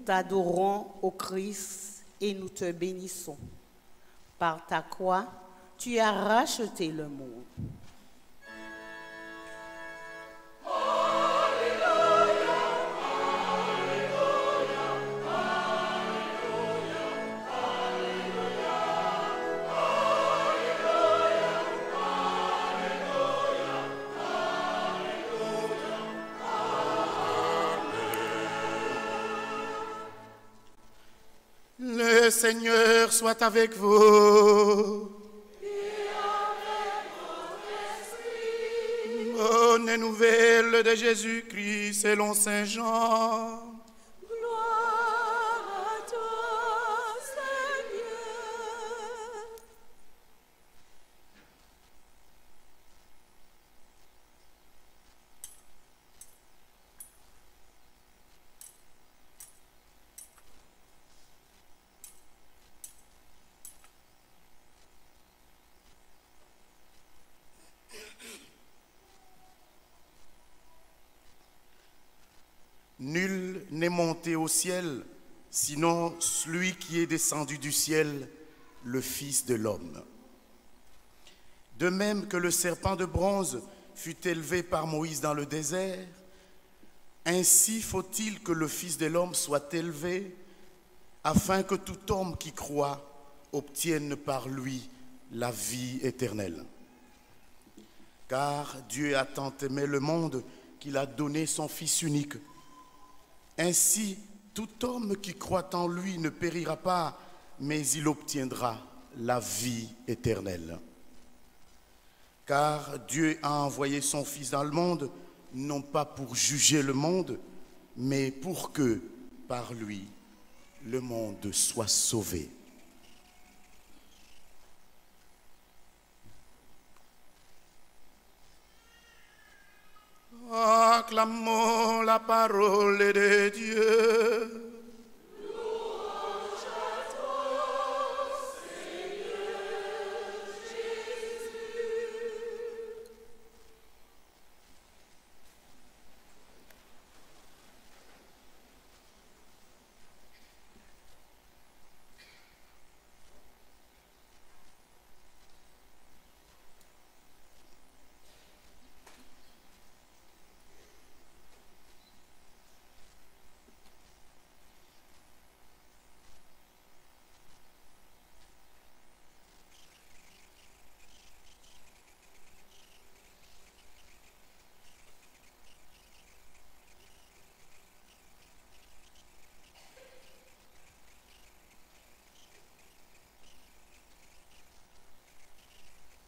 t'adorons, ô Christ, et nous te bénissons. Par ta croix, tu as racheté le monde. Le Seigneur soit avec vous. Et avec votre esprit. Bonne nouvelle de Jésus-Christ selon Saint Jean. Gloire à toi, Seigneur. Nul n'est monté au ciel, sinon celui qui est descendu du ciel, le Fils de l'homme. De même que le serpent de bronze fut élevé par Moïse dans le désert, ainsi faut-il que le Fils de l'homme soit élevé, afin que tout homme qui croit obtienne par lui la vie éternelle. Car Dieu a tant aimé le monde qu'il a donné son Fils unique. Ainsi, tout homme qui croit en lui ne périra pas, mais il obtiendra la vie éternelle. Car Dieu a envoyé son Fils dans le monde, non pas pour juger le monde, mais pour que, par lui, le monde soit sauvé. Acclamons la parole de Dieu. Louange à toi, Seigneur Jésus.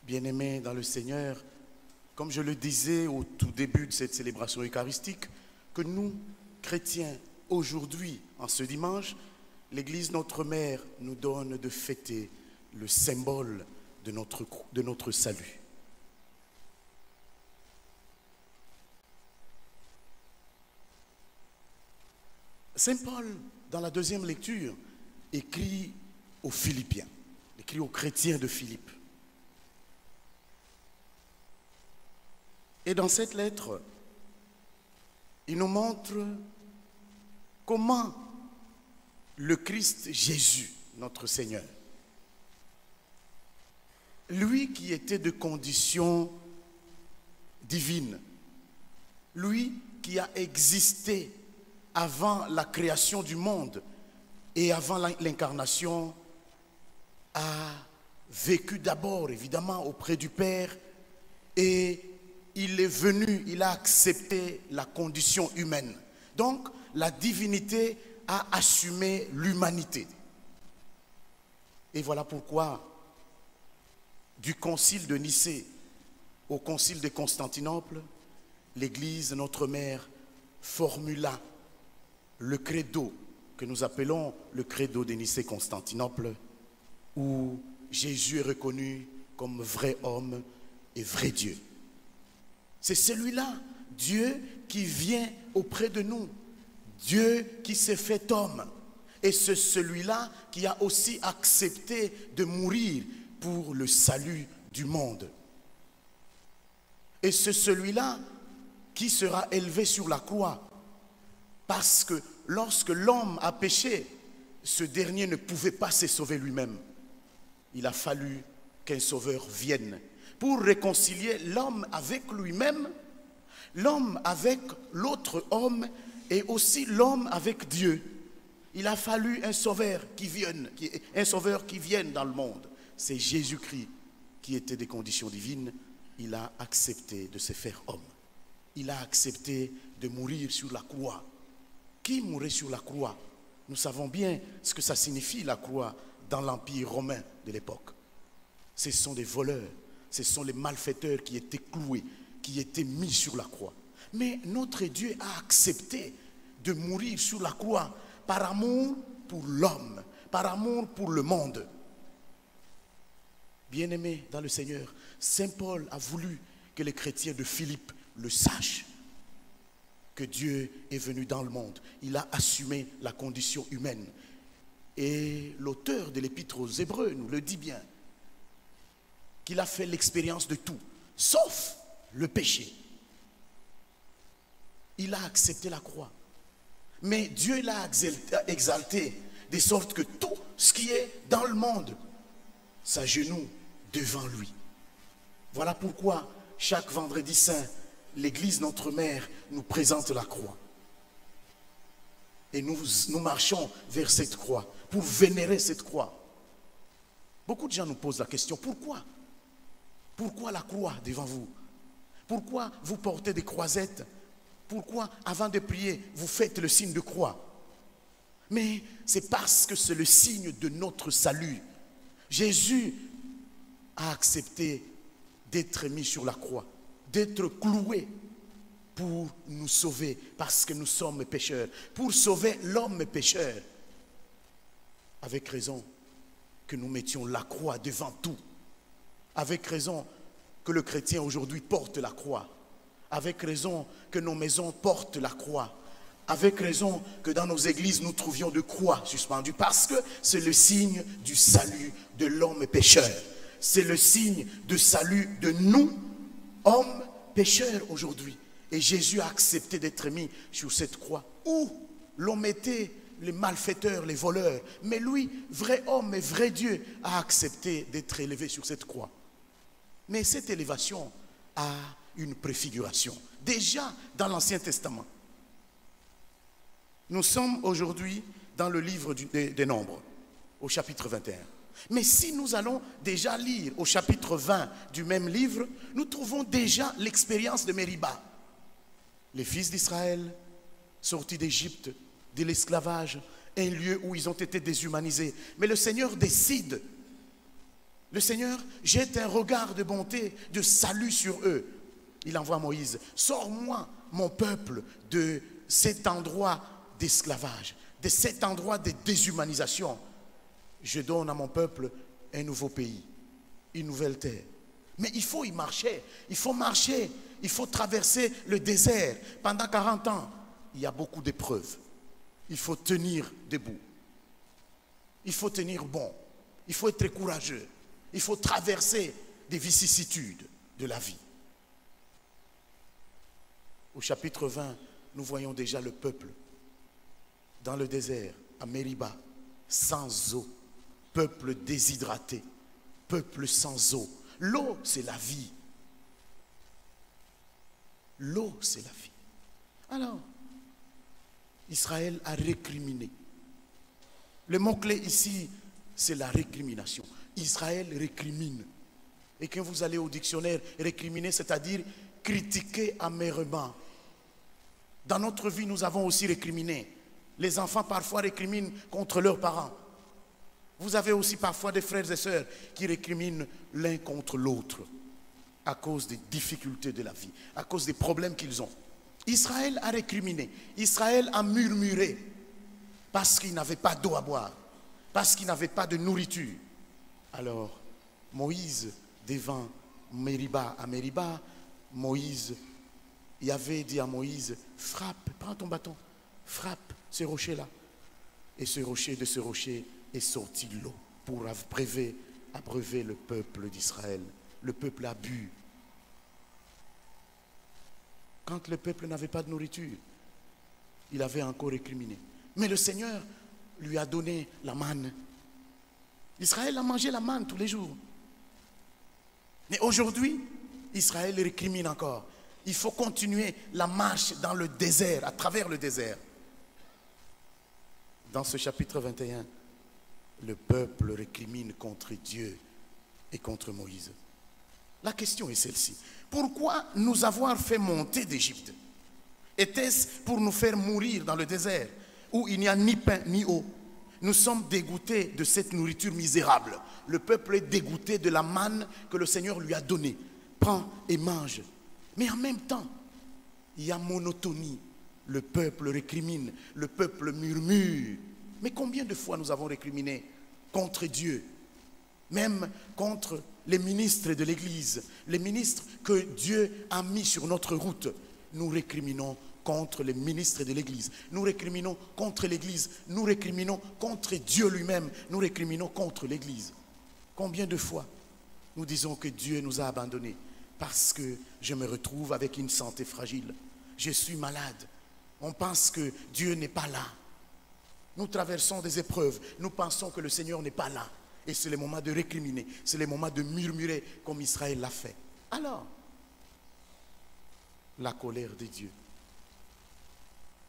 Bien-aimés dans le Seigneur, comme je le disais au tout début de cette célébration eucharistique, que nous, chrétiens, aujourd'hui, en ce dimanche, l'Église Notre Mère nous donne de fêter le symbole de notre salut. Saint Paul, dans la deuxième lecture, écrit aux Philippiens, écrit aux chrétiens de Philippe. Et dans cette lettre, il nous montre comment le Christ Jésus, notre Seigneur, lui qui était de condition divine, lui qui a existé avant la création du monde et avant l'incarnation, a vécu d'abord évidemment auprès du Père et il est venu, il a accepté la condition humaine. Donc, la divinité a assumé l'humanité. Et voilà pourquoi, du concile de Nicée au concile de Constantinople, l'Église, notre mère, formula le credo que nous appelons le credo de Nicée-Constantinople, où Jésus est reconnu comme vrai homme et vrai Dieu. C'est celui-là, Dieu qui vient auprès de nous, Dieu qui s'est fait homme. Et c'est celui-là qui a aussi accepté de mourir pour le salut du monde. Et c'est celui-là qui sera élevé sur la croix. Parce que lorsque l'homme a péché, ce dernier ne pouvait pas se sauver lui-même. Il a fallu qu'un sauveur vienne pour réconcilier l'homme avec lui-même, l'homme avec l'autre homme et aussi l'homme avec Dieu. Il a fallu un sauveur qui vienne dans le monde. C'est Jésus-Christ qui était des conditions divines. Il a accepté de se faire homme. Il a accepté de mourir sur la croix. Qui mourait sur la croix? Nous savons bien ce que ça signifie la croix dans l'Empire romain de l'époque. Ce sont des voleurs, ce sont les malfaiteurs qui étaient cloués, qui étaient mis sur la croix. Mais notre Dieu a accepté de mourir sur la croix par amour pour l'homme, par amour pour le monde. Bien-aimés dans le Seigneur, Saint Paul a voulu que les chrétiens de Philippe le sachent, que Dieu est venu dans le monde. Il a assumé la condition humaine. Et l'auteur de l'Épître aux Hébreux nous le dit bien, qu'il a fait l'expérience de tout, sauf le péché. Il a accepté la croix. Mais Dieu l'a exalté, de sorte que tout ce qui est dans le monde s'agenouille devant lui. Voilà pourquoi chaque vendredi saint, l'Église, notre mère, nous présente la croix. Et nous marchons vers cette croix, pour vénérer cette croix. Beaucoup de gens nous posent la question, pourquoi? Pourquoi la croix devant vous? Pourquoi vous portez des croisettes? Pourquoi, avant de prier, vous faites le signe de croix? Mais c'est parce que c'est le signe de notre salut. Jésus a accepté d'être mis sur la croix, d'être cloué pour nous sauver, parce que nous sommes pécheurs, pour sauver l'homme pécheur. Avec raison que nous mettions la croix devant tout. Avec raison que le chrétien aujourd'hui porte la croix. Avec raison que nos maisons portent la croix. Avec raison que dans nos églises nous trouvions de croix suspendues. Parce que c'est le signe du salut de l'homme pécheur. C'est le signe de salut de nous, hommes pécheurs aujourd'hui. Et Jésus a accepté d'être mis sur cette croix où l'on mettait les malfaiteurs, les voleurs. Mais lui, vrai homme et vrai Dieu, a accepté d'être élevé sur cette croix. Mais cette élévation a une préfiguration. Déjà dans l'Ancien Testament. Nous sommes aujourd'hui dans le livre des Nombres, au chapitre 21. Mais si nous allons déjà lire au chapitre 20 du même livre, nous trouvons déjà l'expérience de Mériba. Les fils d'Israël, sortis d'Égypte, de l'esclavage, un lieu où ils ont été déshumanisés. Mais le Seigneur décide. Le Seigneur jette un regard de bonté, de salut sur eux. Il envoie Moïse. Sors-moi, mon peuple, de cet endroit d'esclavage, de cet endroit de déshumanisation. Je donne à mon peuple un nouveau pays, une nouvelle terre. Mais il faut y marcher. Il faut marcher. Il faut traverser le désert. Pendant 40 ans, il y a beaucoup d'épreuves. Il faut tenir debout. Il faut tenir bon. Il faut être courageux. Il faut traverser des vicissitudes de la vie. Au chapitre 20, nous voyons déjà le peuple dans le désert, à Mériba, sans eau, peuple déshydraté, peuple sans eau. L'eau, c'est la vie. L'eau, c'est la vie. Alors, Israël a récriminé. Le mot-clé ici, c'est la récrimination. Israël récrimine. Et quand vous allez au dictionnaire, récriminer, c'est-à-dire critiquer amèrement. Dans notre vie, nous avons aussi récriminé. Les enfants parfois récriminent contre leurs parents. Vous avez aussi parfois des frères et sœurs qui récriminent l'un contre l'autre à cause des difficultés de la vie, à cause des problèmes qu'ils ont. Israël a récriminé, Israël a murmuré parce qu'il n'avait pas d'eau à boire, parce qu'il n'avait pas de nourriture. Alors, Moïse, devant Mériba, à Mériba, Moïse, il avait dit à Moïse, frappe, prends ton bâton, frappe ce rocher-là. Et ce rocher, de ce rocher, est sorti de l'eau pour abreuver le peuple d'Israël. Le peuple a bu. Quand le peuple n'avait pas de nourriture, il avait encore récriminé. Mais le Seigneur lui a donné la manne. Israël a mangé la manne tous les jours. Mais aujourd'hui, Israël récrimine encore. Il faut continuer la marche dans le désert, à travers le désert. Dans ce chapitre 21, le peuple récrimine contre Dieu et contre Moïse. La question est celle-ci. Pourquoi nous avoir fait monter d'Égypte? Était-ce pour nous faire mourir dans le désert où il n'y a ni pain ni eau? Nous sommes dégoûtés de cette nourriture misérable. Le peuple est dégoûté de la manne que le Seigneur lui a donnée. Prends et mange. Mais en même temps, il y a monotonie. Le peuple récrimine, le peuple murmure. Mais combien de fois nous avons récriminé contre Dieu, même contre les ministres de l'Église, les ministres que Dieu a mis sur notre route? Nous récriminons contre les ministres de l'Église, nous récriminons contre l'Église, nous récriminons contre Dieu lui-même, nous récriminons contre l'Église. Combien de fois nous disons que Dieu nous a abandonnés parce que je me retrouve avec une santé fragile, je suis malade, on pense que Dieu n'est pas là. Nous traversons des épreuves, nous pensons que le Seigneur n'est pas là. Et c'est le moment de récriminer, c'est le moment de murmurer comme Israël l'a fait. Alors, la colère de Dieu.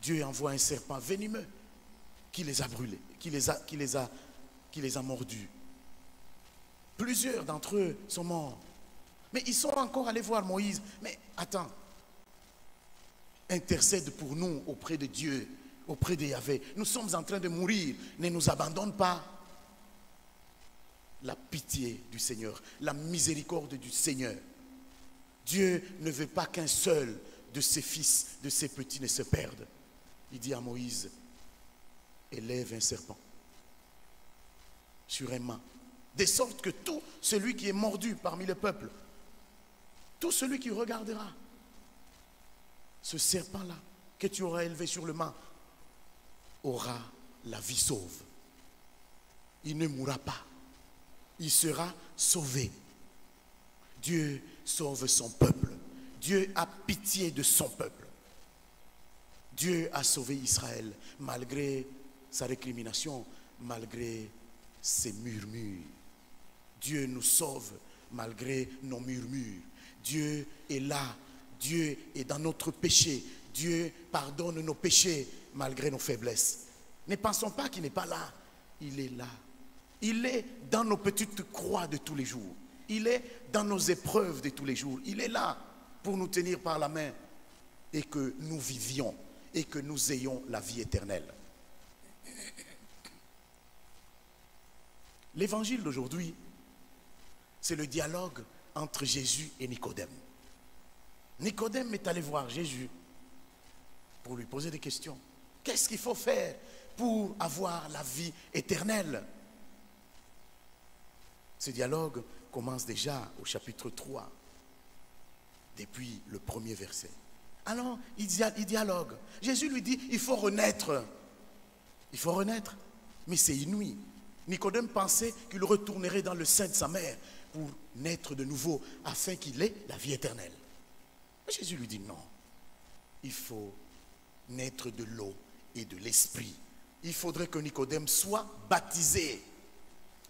Dieu envoie un serpent venimeux qui les a brûlés, qui les a mordus. Plusieurs d'entre eux sont morts. Mais ils sont encore allés voir Moïse. Mais attends, intercède pour nous auprès de Dieu, auprès de Yahvé. Nous sommes en train de mourir, ne nous abandonne pas. La pitié du Seigneur, la miséricorde du Seigneur. Dieu ne veut pas qu'un seul de ses fils, de ses petits ne se perde. Il dit à Moïse, élève un serpent sur un mât, de sorte que tout celui qui est mordu parmi le peuple, tout celui qui regardera ce serpent-là que tu auras élevé sur le mât, aura la vie sauve. Il ne mourra pas. Il sera sauvé. Dieu sauve son peuple. Dieu a pitié de son peuple. Dieu a sauvé Israël malgré sa récrimination, malgré ses murmures. Dieu nous sauve malgré nos murmures. Dieu est là. Dieu est dans notre péché. Dieu pardonne nos péchés malgré nos faiblesses. Ne pensons pas qu'il n'est pas là. Il est là. Il est dans nos petites croix de tous les jours. Il est dans nos épreuves de tous les jours. Il est là pour nous tenir par la main et que nous vivions et que nous ayons la vie éternelle. L'évangile d'aujourd'hui, c'est le dialogue entre Jésus et Nicodème. Nicodème est allé voir Jésus pour lui poser des questions. Qu'est-ce qu'il faut faire pour avoir la vie éternelle? Ce dialogue commence déjà au chapitre 3, depuis le premier verset. Alors, il dialogue. Jésus lui dit, il faut renaître. Il faut renaître. Mais c'est inouï. Nicodème pensait qu'il retournerait dans le sein de sa mère pour naître de nouveau, afin qu'il ait la vie éternelle. Mais Jésus lui dit non. Il faut naître de l'eau et de l'esprit. Il faudrait que Nicodème soit baptisé.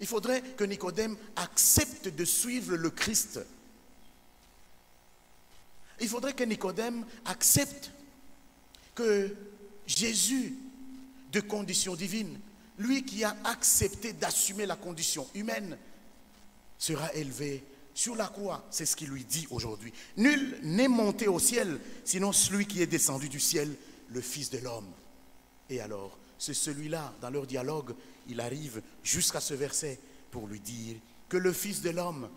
Il faudrait que Nicodème accepte de suivre le Christ. Il faudrait que Nicodème accepte que Jésus, de condition divine, lui qui a accepté d'assumer la condition humaine, sera élevé sur la croix. C'est ce qu'il lui dit aujourd'hui. Nul n'est monté au ciel, sinon celui qui est descendu du ciel, le Fils de l'homme. Et alors, c'est celui-là, dans leur dialogue, il arrive jusqu'à ce verset pour lui dire que le Fils de l'homme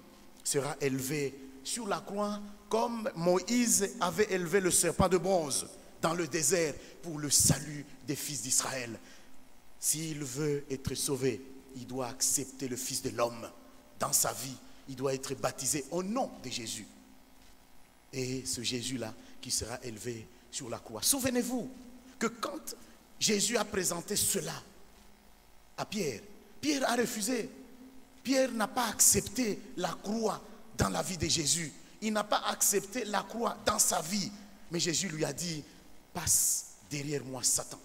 sera élevé sur la croix comme Moïse avait élevé le serpent de bronze dans le désert pour le salut des fils d'Israël. S'il veut être sauvé, il doit accepter le Fils de l'homme dans sa vie. Il doit être baptisé au nom de Jésus. Et ce Jésus-là qui sera élevé sur la croix. Souvenez-vous que quand Jésus a présenté cela à Pierre, Pierre a refusé. Pierre n'a pas accepté la croix dans la vie de Jésus. Il n'a pas accepté la croix dans sa vie. Mais Jésus lui a dit, passe derrière moi, Satan.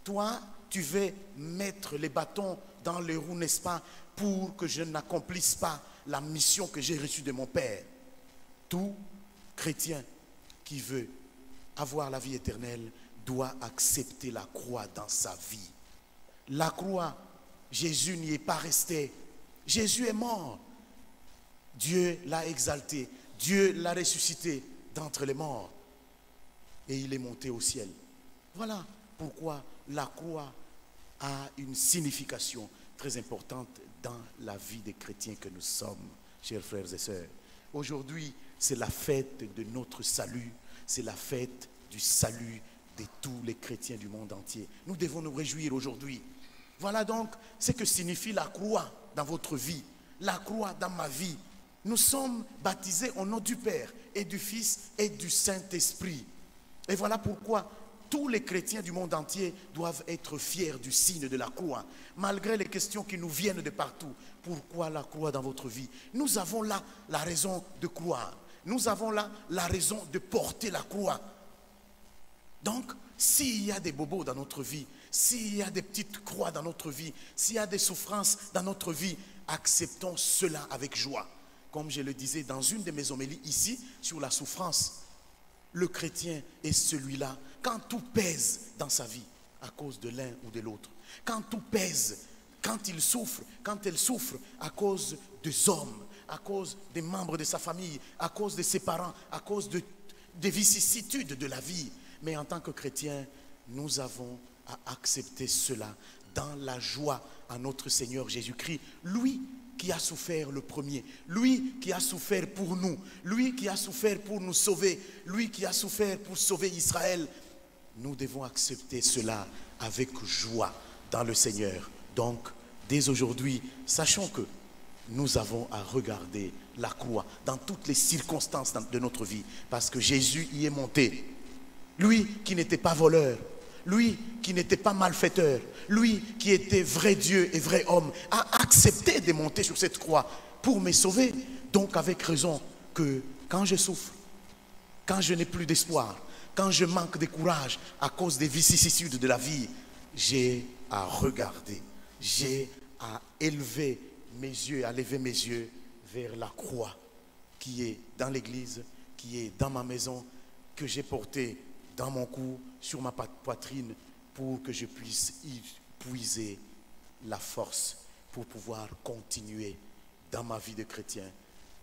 toi, tu veux mettre les bâtons dans les roues, n'est-ce pas, pour que je n'accomplisse pas la mission que j'ai reçue de mon Père. Tout chrétien qui veut avoir la vie éternelle doit accepter la croix dans sa vie. La croix, Jésus n'y est pas resté. Jésus est mort. Dieu l'a exalté. Dieu l'a ressuscité d'entre les morts. Et il est monté au ciel. Voilà pourquoi la croix a une signification très importante dans la vie des chrétiens que nous sommes, chers frères et sœurs. Aujourd'hui, c'est la fête de notre salut. C'est la fête du salut de tous les chrétiens du monde entier. Nous devons nous réjouir aujourd'hui. Voilà donc ce que signifie la croix dans votre vie, la croix dans ma vie. Nous sommes baptisés au nom du Père et du Fils et du Saint-Esprit. Et voilà pourquoi tous les chrétiens du monde entier doivent être fiers du signe de la croix, malgré les questions qui nous viennent de partout. Pourquoi la croix dans votre vie? Nous avons là la raison de croire. Nous avons là la raison de porter la croix. Donc, s'il y a des bobos dans notre vie, s'il y a des petites croix dans notre vie, s'il y a des souffrances dans notre vie, acceptons cela avec joie. Comme je le disais dans une de mes homélies ici, sur la souffrance, le chrétien est celui-là, quand tout pèse dans sa vie, à cause de l'un ou de l'autre, quand tout pèse, quand il souffre, quand elle souffre à cause des hommes, à cause des membres de sa famille, à cause de ses parents, à cause des vicissitudes de la vie. Mais en tant que chrétien, nous avons à accepter cela dans la joie à notre Seigneur Jésus-Christ, lui qui a souffert le premier, lui qui a souffert pour nous, lui qui a souffert pour nous sauver, lui qui a souffert pour sauver Israël. Nous devons accepter cela avec joie dans le Seigneur. Donc, dès aujourd'hui, sachons que nous avons à regarder la croix dans toutes les circonstances de notre vie, parce que Jésus y est monté. Lui qui n'était pas voleur, lui qui n'était pas malfaiteur, lui qui était vrai Dieu et vrai homme, a accepté de monter sur cette croix pour me sauver. Donc avec raison que quand je souffre, quand je n'ai plus d'espoir, quand je manque de courage à cause des vicissitudes de la vie, j'ai à regarder, j'ai à élever mes yeux, à lever mes yeux vers la croix qui est dans l'église, qui est dans ma maison, que j'ai portée dans mon cou, sur ma poitrine, pour que je puisse y puiser la force pour pouvoir continuer dans ma vie de chrétien,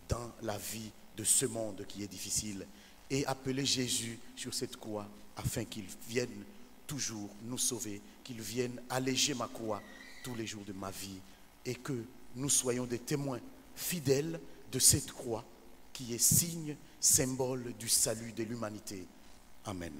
dans la vie de ce monde qui est difficile, et appeler Jésus sur cette croix afin qu'il vienne toujours nous sauver, qu'il vienne alléger ma croix tous les jours de ma vie, et que nous soyons des témoins fidèles de cette croix qui est signe, symbole du salut de l'humanité. Amen.